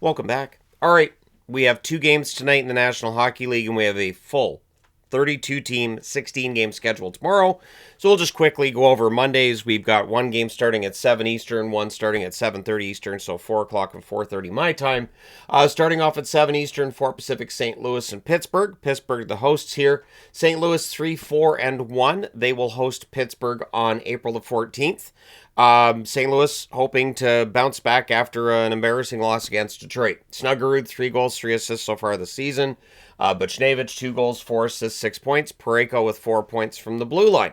Welcome back. All right, we have 2 games tonight in the National Hockey League, and we have a full 32-team, 16-game schedule tomorrow. So we'll just quickly go over Mondays. We've got 1 game starting at 7 Eastern, 1 starting at 7:30 Eastern, so 4 o'clock and 4:30 my time. Starting off at 7 Eastern, 4 Pacific, St. Louis and Pittsburgh. Pittsburgh, the hosts here. St. Louis 3-4-1. They will host Pittsburgh on April the 14th. St. Louis hoping to bounce back after an embarrassing loss against Detroit. Snuggerud, 3 goals, 3 assists so far this season. Buchnevich, 2 goals, 4 assists, 6 points. Parayko with 4 points from the blue line.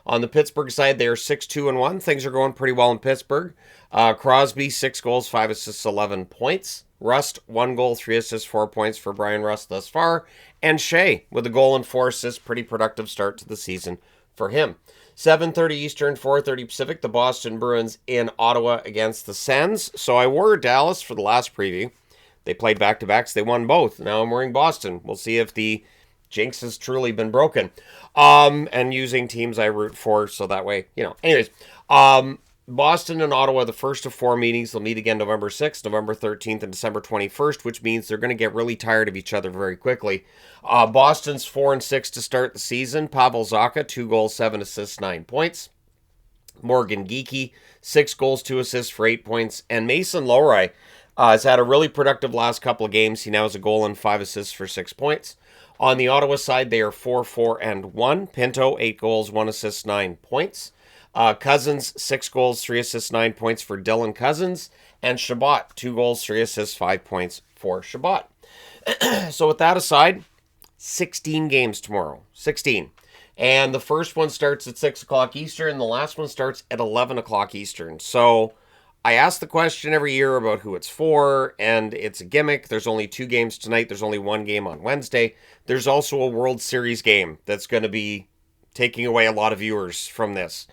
On the Pittsburgh side, they are 6-2-1. Things are going pretty well in Pittsburgh. Crosby, 6 goals, 5 assists, 11 points. Rust, 1 goal, 3 assists, 4 points for Brian Rust thus far. And Shea with a goal and 4 assists. Pretty productive start to the season for him. 7:30 Eastern, 4:30 Pacific, the Boston Bruins in Ottawa against the Sens. So I wore Dallas for the last preview. They played back-to-backs. They won both. Now I'm wearing Boston. We'll see if the jinx has truly been broken. And using teams I root for, so that way, Anyways, Boston and Ottawa, the first of 4 meetings. They'll meet again November 6th, November 13th, and December 21st, which means they're going to get really tired of each other very quickly. Boston's 4-6 to start the season. Pavel Zacha, 2 goals, 7 assists, 9 points. Morgan Geekie, 6 goals, 2 assists for 8 points. And Mason Lohrei has had a really productive last couple of games. He now has a goal and 5 assists for 6 points. On the Ottawa side, they are 4-4-1. Pinto, 8 goals, 1 assist, 9 points. Cousins, 6 goals, 3 assists, 9 points for Dylan Cousins. And Shabbat, 2 goals, 3 assists, 5 points for Shabbat. So with that aside, 16 games tomorrow. 16. And the first one starts at 6 o'clock Eastern, and the last one starts at 11 o'clock Eastern. So I ask the question every year about who it's for, and it's a gimmick. There's only 2 games tonight. There's only 1 game on Wednesday. There's also a World Series game that's going to be taking away a lot of viewers from this.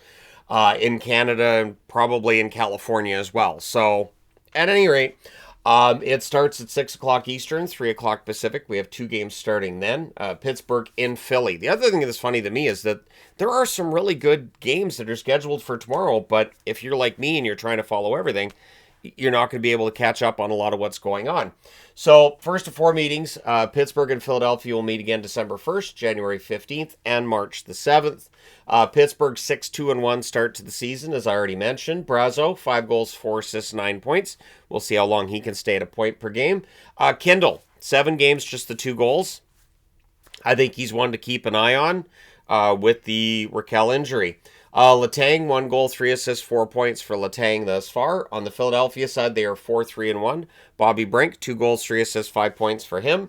In Canada and probably in California as well. So, at any rate, it starts at 6 o'clock Eastern, 3 o'clock Pacific. We have 2 games starting then. Pittsburgh in Philly. The other thing that's funny to me is that there are some really good games that are scheduled for tomorrow, but if you're like me and you're trying to follow everything, you're not going to be able to catch up on a lot of what's going on. So, first of 4 meetings, Pittsburgh and Philadelphia will meet again December 1st, January 15th, and March the 7th. Pittsburgh 6-2-1 start to the season, as I already mentioned. Brazo, 5 goals, 4 assists, 9 points. We'll see how long he can stay at a point per game. Kindle, 7 games, just the 2 goals. I think he's one to keep an eye on with the Raquel injury. Letang, 1 goal, 3 assists, 4 points for Letang thus far. On the Philadelphia side, they are 4-3-1. Bobby Brink, 2 goals, 3 assists, 5 points for him.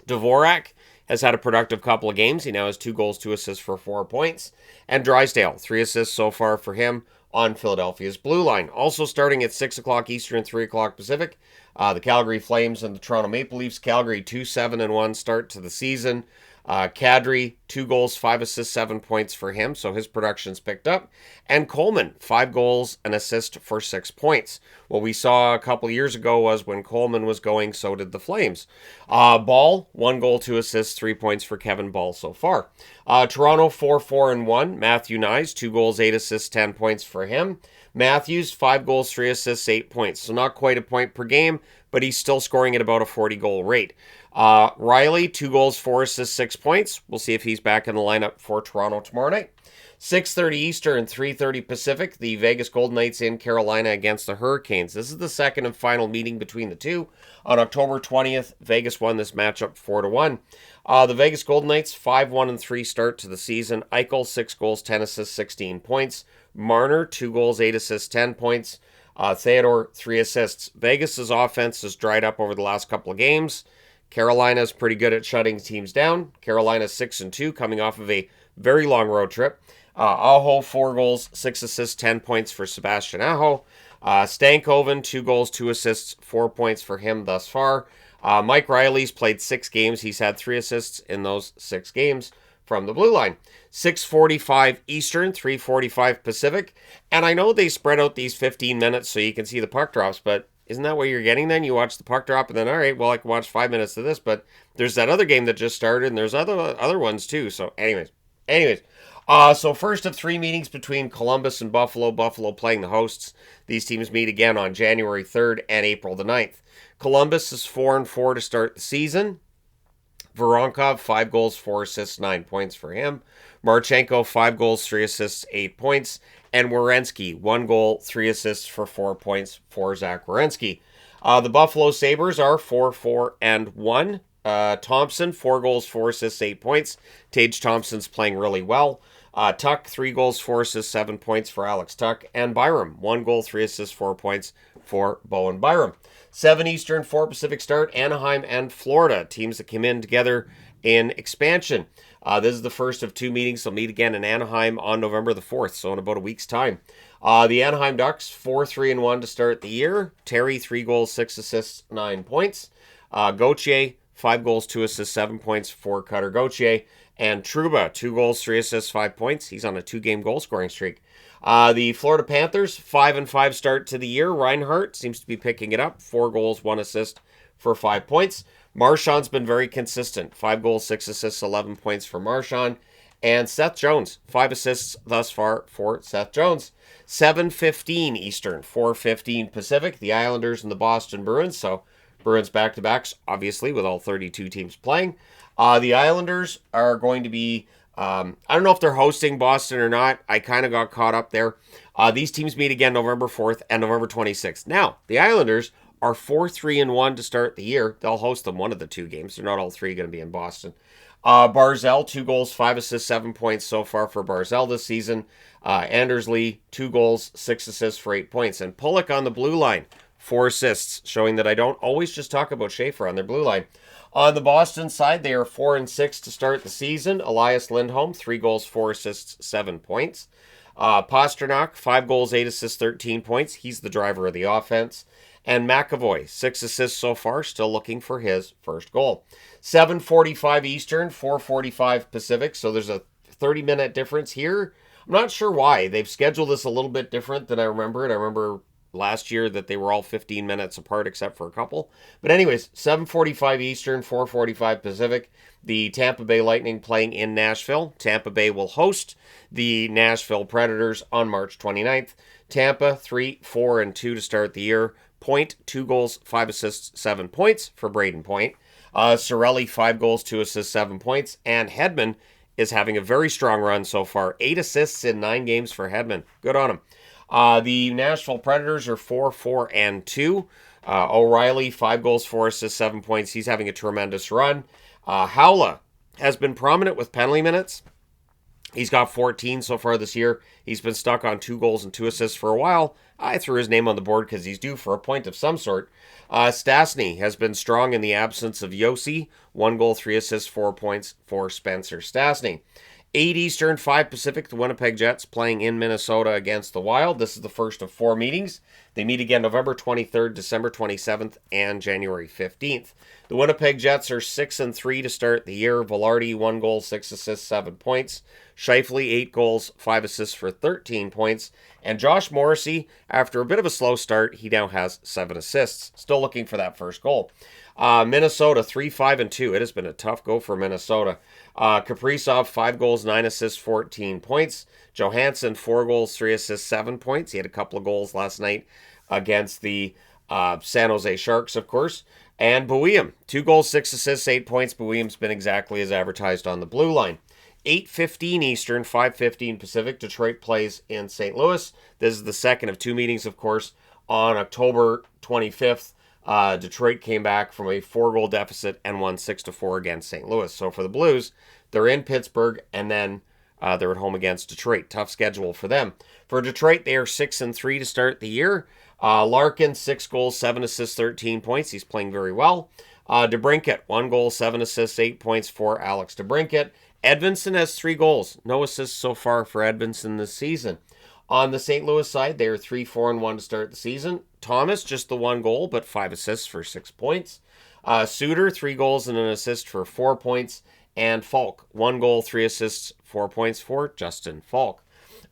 Dvorak has had a productive couple of games. He now has 2 goals, 2 assists for 4 points. And Drysdale, 3 assists so far for him on Philadelphia's blue line. Also starting at 6 o'clock Eastern, 3 o'clock Pacific, the Calgary Flames and the Toronto Maple Leafs. Calgary 2-7-1 start to the season. Kadri, 2 goals, 5 assists, 7 points for him, so his production's picked up. And Coleman, 5 goals, an assist for 6 points. What we saw a couple years ago was when Coleman was going, so did the Flames. Ball, 1 goal, 2 assists, 3 points for Kevin Ball so far. Toronto, 4-4-1. Matthew Nyes, 2 goals, 8 assists, 10 points for him. Matthews, 5 goals, 3 assists, 8 points. So not quite a point per game, but he's still scoring at about a 40-goal rate. Riley, 2 goals, 4 assists, 6 points. We'll see if he's back in the lineup for Toronto tomorrow night. 6:30 Eastern, 3:30 Pacific, the Vegas Golden Knights in Carolina against the Hurricanes. This is the second and final meeting between the two. On October 20th, Vegas won this matchup 4-1. The Vegas Golden Knights, 5-1-3 start to the season. Eichel, 6 goals, 10 assists, 16 points. Marner, 2 goals, 8 assists, 10 points. Theodore, 3 assists. Vegas's offense has dried up over the last couple of games. Carolina's pretty good at shutting teams down. Carolina's 6-2, coming off of a very long road trip. Aho, 4 goals, 6 assists, 10 points for Sebastian Aho. Stankoven, 2 goals, 2 assists, 4 points for him thus far. Mike Riley's played 6 games. He's had 3 assists in those 6 games from the blue line. 6:45 Eastern, 3:45 Pacific. And I know they spread out these 15 minutes so you can see the puck drops, but isn't that what you're getting then? You watch the puck drop and then, all right, well, I can watch 5 minutes of this, but there's that other game that just started and there's other ones too. So anyways. So first of three meetings between Columbus and Buffalo. Buffalo playing the hosts. These teams meet again on January 3rd and April the 9th. Columbus is 4-4 to start the season. Voronkov, 5 goals, 4 assists, 9 points for him. Marchenko, 5 goals, 3 assists, 8 points. And Werenski, 1 goal, 3 assists for 4 points for Zach Werenski. The Buffalo Sabres are 4-1. Thompson, 4 goals, 4 assists, 8 points. Tage Thompson's playing really well. Tuck, 3 goals, 4 assists, 7 points for Alex Tuck. And Byram, 1 goal, 3 assists, 4 points for Bowen Byram. 7 Eastern, 4 Pacific start, Anaheim and Florida, teams that came in together in expansion. This is the first of two meetings. They'll meet again in Anaheim on November the 4th, so in about a week's time. The Anaheim Ducks, 4-3-1 to start the year. Terry, 3 goals, 6 assists, 9 points. Gauthier, 5 goals, 2 assists, 7 points for Cutter Gauthier. And Trouba, 2 goals, 3 assists, 5 points. He's on a 2-game goal scoring streak. The Florida Panthers, 5-5 start to the year. Reinhart seems to be picking it up. 4 goals, 1 assist for 5 points. Marchand's been very consistent. 5 goals, 6 assists, 11 points for Marchand. And Seth Jones, 5 assists thus far for Seth Jones. 7:15 Eastern, 4:15 Pacific. The Islanders and the Boston Bruins. So Bruins back-to-backs, obviously, with all 32 teams playing. The Islanders are going to be, I don't know if they're hosting Boston or not. I kind of got caught up there. These teams meet again November 4th and November 26th. Now, the Islanders are 4-3-1 to start the year. They'll host them one of the two games. They're not all three going to be in Boston. Barzell, 2 goals, 5 assists, 7 points so far for Barzell this season. Anders Lee, 2 goals, 6 assists for 8 points. And Pulock on the blue line, 4 assists, showing that I don't always just talk about Schaefer on their blue line. On the Boston side, they are 4-6 to start the season. Elias Lindholm, 3 goals, 4 assists, 7 points. Pasternak, 5 goals, 8 assists, 13 points. He's the driver of the offense. And McAvoy, 6 assists so far, still looking for his first goal. 7:45 Eastern, 4:45 Pacific, so there's a 30-minute difference here. I'm not sure why. They've scheduled this a little bit different than I remember it. I remember last year that they were all 15 minutes apart except for a couple. But anyways, 7:45 Eastern, 4:45 Pacific. The Tampa Bay Lightning playing in Nashville. Tampa Bay will host the Nashville Predators on March 29th. Tampa, 3-4-2 to start the year. Point, 2 goals, 5 assists, 7 points for Braden Point. Cirelli, 5 goals, 2 assists, 7 points. And Hedman is having a very strong run so far. 8 assists in 9 games for Hedman. Good on him. The Nashville Predators are 4-4-2. O'Reilly, 5 goals, 4 assists, 7 points. He's having a tremendous run. Howla has been prominent with penalty minutes. He's got 14 so far this year. He's been stuck on 2 goals and 2 assists for a while. I threw his name on the board because he's due for a point of some sort. Stastny has been strong in the absence of Yossi. 1 goal, 3 assists, 4 points for Spencer Stastny. 8 Eastern, 5 Pacific, the Winnipeg Jets playing in Minnesota against the Wild. This is the first of 4 meetings. They meet again November 23rd, December 27th, and January 15th. The Winnipeg Jets are 6-3 to start the year. Velarde, 1 goal, 6 assists, 7 points. Scheifele, 8 goals, 5 assists for 13 points. And Josh Morrissey, after a bit of a slow start, he now has 7 assists. Still looking for that first goal. Minnesota, 3-5-2. It has been a tough go for Minnesota. Kaprizov, 5 goals, 9 assists, 14 points. Johansson, 4 goals, 3 assists, 7 points. He had a couple of goals last night against the San Jose Sharks, of course. And Buium, 2 goals, 6 assists, 8 points. Buium's been exactly as advertised on the blue line. 8:15 Eastern, 5:15 Pacific. Detroit plays in St. Louis. This is the second of 2 meetings, of course. On October 25th, Detroit came back from a 4-goal deficit and won 6-4 against St. Louis. So for the Blues, they're in Pittsburgh and then they're at home against Detroit. Tough schedule for them. For Detroit, they are 6-3 to start the year. Larkin, 6 goals, 7 assists, 13 points. He's playing very well. DeBrincat, 1 goal, 7 assists, 8 points for Alex DeBrincat. Edvinsson has 3 goals. No assists so far for Edvinsson this season. On the St. Louis side, they are 3-4-1 to start the season. Thomas, just the 1 goal, but 5 assists for 6 points. Suter, 3 goals and an assist for 4 points. And Falk, 1 goal, 3 assists, 4 points for Justin Falk.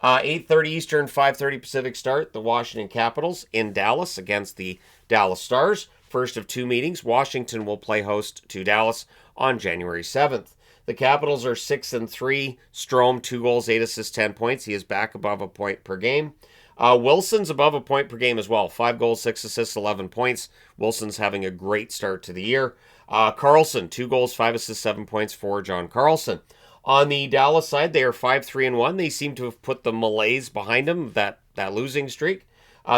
8:30 Eastern, 5:30 Pacific start. The Washington Capitals in Dallas against the Dallas Stars. First of 2 meetings. Washington will play host to Dallas on January 7th. The Capitals are 6-3. Strome, 2 goals, 8 assists, 10 points. He is back above a point per game. Wilson's above a point per game as well. 5 goals, 6 assists, 11 points. Wilson's having a great start to the year. Carlson, 2 goals, 5 assists, 7 points for John Carlson. On the Dallas side, they are 5-3-1. They seem to have put the malaise behind them, that losing streak.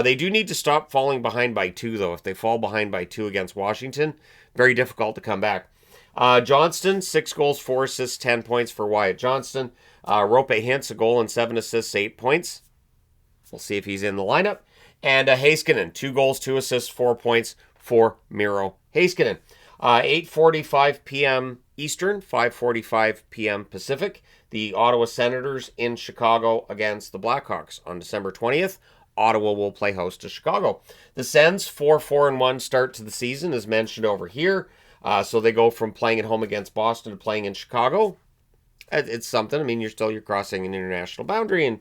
They do need to stop falling behind by 2, though. If they fall behind by 2 against Washington, very difficult to come back. Johnston, 6 goals, 4 assists, 10 points for Wyatt Johnston. Rope Hintz, a goal and 7 assists, 8 points. We'll see if he's in the lineup. And Heiskanen, 2 goals, 2 assists, 4 points for Miro Heiskanen. 8:45 p.m. Eastern, 5:45 p.m. Pacific. The Ottawa Senators in Chicago against the Blackhawks on December 20th. Ottawa will play host to Chicago. The Sens, 4-4-1 start to the season, as mentioned over here. So they go from playing at home against Boston to playing in Chicago. It's something. I mean, you're crossing an international boundary. And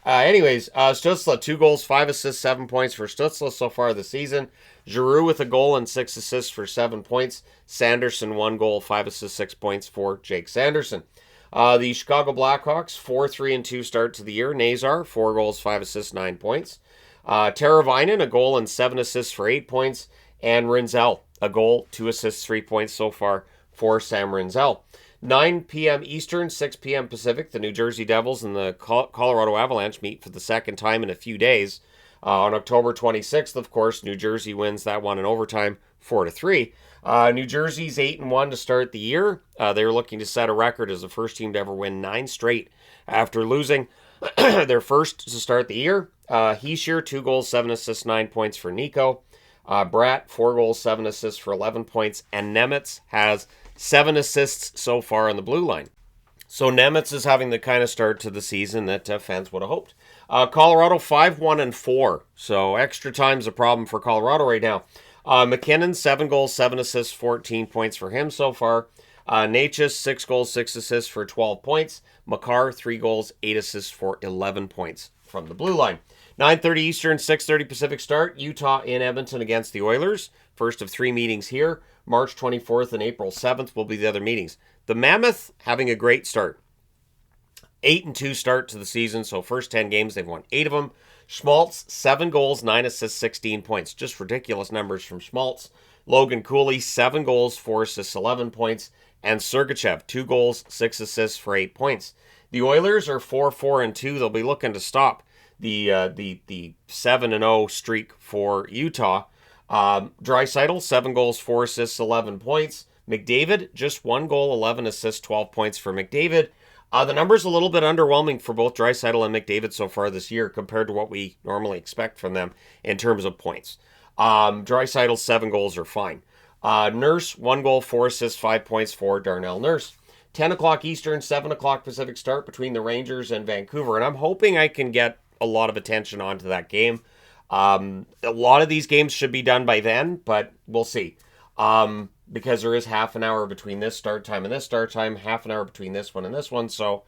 Stützle, 2 goals, 5 assists, 7 points for Stützle so far this season. Giroux with a goal and 6 assists for 7 points. Sanderson, 1 goal, 5 assists, 6 points for Jake Sanderson. The Chicago Blackhawks, 4-3-2 start to the year. Nazar, 4 goals, 5 assists, 9 points. Teravainen, a goal and 7 assists for 8 points. And Rinzel, a goal, 2 assists, 3 points so far for Sam Rinzel. 9 p.m. Eastern, 6 p.m. Pacific, the New Jersey Devils and the Colorado Avalanche meet for the second time in a few days. On October 26th, of course, New Jersey wins that one in overtime, 4-3. New Jersey's 8-1 to start the year. They're looking to set a record as the first team to ever win 9 straight after losing their first to start the year. Hischier, 2 goals, 7 assists, 9 points for Nico. Bratt, 4 goals, 7 assists for 11 points. And Nemitz has 7 assists so far on the blue line. So Nemitz is having the kind of start to the season that fans would have hoped. Colorado 5-1-4. So extra time's a problem for Colorado right now. McKinnon, 7 goals, 7 assists, 14 points for him so far. Natchez, 6 goals, 6 assists for 12 points. Makar, 3 goals, 8 assists for 11 points from the blue line. 9:30 Eastern, 6:30 Pacific start. Utah in Edmonton against the Oilers. First of 3 meetings here. March 24th and April 7th will be the other meetings. The Mammoth having a great start. 8-2 start to the season, so first 10 games, they've won 8 of them. Schmaltz, 7 goals, 9 assists, 16 points. Just ridiculous numbers from Schmaltz. Logan Cooley, 7 goals, 4 assists, 11 points. And Sergachev, 2 goals, 6 assists for 8 points. The Oilers are 4-4-2. They'll be looking to stop the 7-0 streak for Utah. Draisaitl, 7 goals, 4 assists, 11 points. McDavid, just 1 goal, 11 assists, 12 points for McDavid. The number's a little bit underwhelming for both Draisaitl and McDavid so far this year compared to what we normally expect from them in terms of points. Draisaitl's 7 goals are fine. Nurse, 1 goal, 4 assists, 5 points for Darnell Nurse. 10 o'clock Eastern, 7 o'clock Pacific start between the Rangers and Vancouver. And I'm hoping I can get a lot of attention onto that game. A lot of these games should be done by then, but we'll see. Because there is half an hour between this start time and this start time, half an hour between this one and this one, so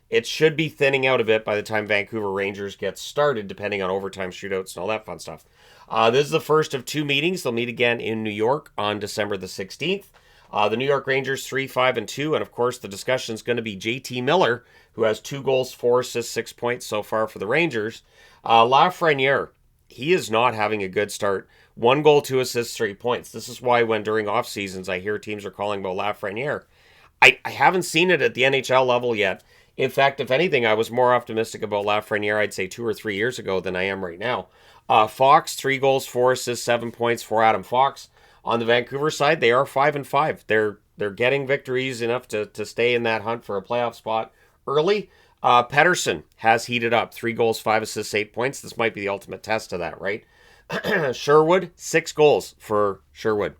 it should be thinning out a bit by the time Vancouver Rangers gets started, depending on overtime shootouts and all that fun stuff. This is the first of 2 meetings. They'll meet again in New York on December the 16th. The New York Rangers 3-5-2, and of course the discussion is going to be JT Miller, who has 2 goals, 4 assists, 6 points so far for the Rangers. Lafreniere, he is not having a good start. 1 goal, 2 assists, 3 points. This is why when during off seasons I hear teams are calling about Lafreniere. I haven't seen it at the NHL level yet. In fact, if anything, I was more optimistic about Lafreniere, I'd say 2 or 3 years ago than I am right now. Fox, 3 goals, 4 assists, 7 points for Adam Fox. On the Vancouver side, they are 5-5. They're getting victories enough to stay in that hunt for a playoff spot early. Pettersson has heated up. 3 goals, 5 assists, 8 points. This might be the ultimate test of that, right? Sherwood, 6 goals for Sherwood.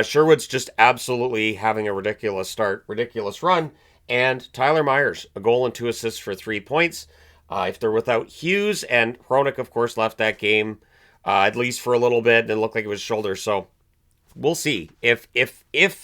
Sherwood's just absolutely having a ridiculous start, ridiculous run. And Tyler Myers, a goal and 2 assists for 3 points. If they're without Hughes, and Hronik, of course, left that game at least for a little bit, and it looked like it was shoulder. So we'll see. If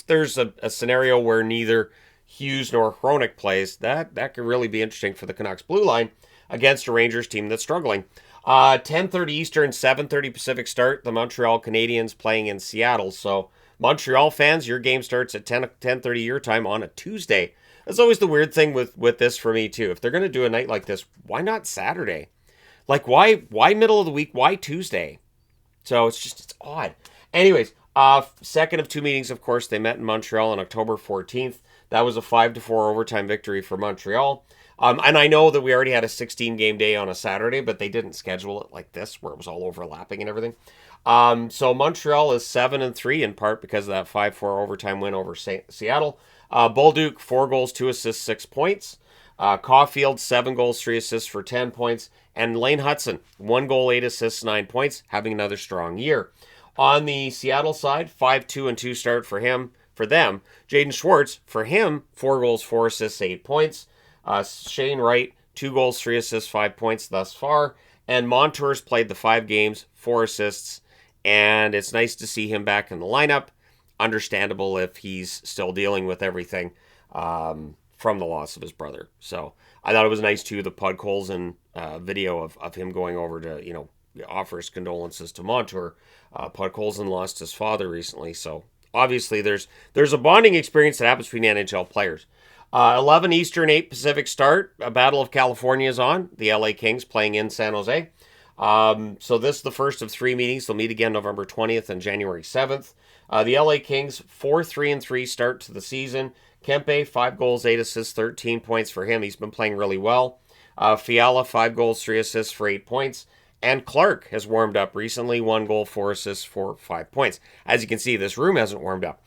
there's a scenario where neither Hughes nor Hronik plays, that could really be interesting for the Canucks blue line against a Rangers team that's struggling. 10:30 Eastern, 7:30 Pacific start. The Montreal Canadiens playing in Seattle. So Montreal fans, your game starts at 10:30 your time on a Tuesday. That's always the weird thing with this for me too. If they're going to do a night like this, why not Saturday? Like why middle of the week? Why Tuesday? So it's odd. Anyways, second of two meetings, of course, they met in Montreal on October 14th. That was a 5-4 overtime victory for Montreal. And I know that we already had a 16 game day on a Saturday, but they didn't schedule it like this, where it was all overlapping and everything. So Montreal is 7-3 in part because of that 5-4 overtime win over Seattle. Bolduc, 4 goals, 2 assists, 6 points. Caulfield, 7 goals, 3 assists for 10 points. And Lane Hutson, 1 goal, 8 assists, 9 points, having another strong year. On the Seattle side, 5-2-2 start for him. For them, Jaden Schwartz, for him, 4 goals, 4 assists, 8 points. Shane Wright, 2 goals, 3 assists, 5 points thus far. And Montour's played the 5 games, 4 assists. And it's nice to see him back in the lineup. Understandable if he's still dealing with everything from the loss of his brother. So I thought it was nice too, the Pud Colson video of him going over to, offer his condolences to Montour. Pud Colson lost his father recently, so obviously there's a bonding experience that happens between NHL players. 11 Eastern, 8 Pacific start. A Battle of California is on. The LA Kings playing in San Jose. So this is the first of 3 meetings. They'll meet again November 20th and January 7th. The LA Kings, 4-3-3 start to the season. Kempe, 5 goals, 8 assists, 13 points for him. He's been playing really well. Fiala, 5 goals, 3 assists for 8 points. And Clark has warmed up recently, 1 goal, 4 assists for 5 points. As you can see, this room hasn't warmed up.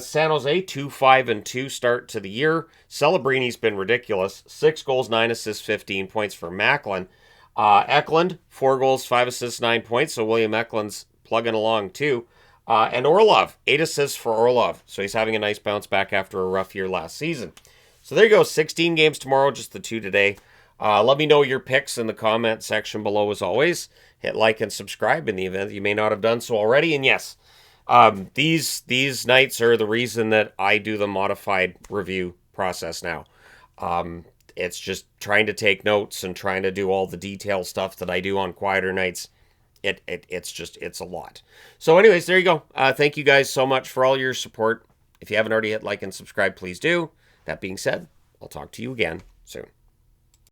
San Jose, 2-5-2 start to the year. Celebrini's been ridiculous. 6 goals, 9 assists, 15 points for Macklin. Eklund, 4 goals, 5 assists, 9 points. So William Eklund's plugging along too. And Orlov, 8 assists for Orlov. So he's having a nice bounce back after a rough year last season. So there you go. 16 games tomorrow, just the 2 today. Let me know your picks in the comment section below as always. Hit like and subscribe in the event you may not have done so already. And yes, these nights are the reason that I do the modified review process now. It's just trying to take notes and trying to do all the detail stuff that I do on quieter nights. It's a lot. So anyways, there you go. Thank you guys so much for all your support. If you haven't already hit like and subscribe, please do. That being said, I'll talk to you again soon.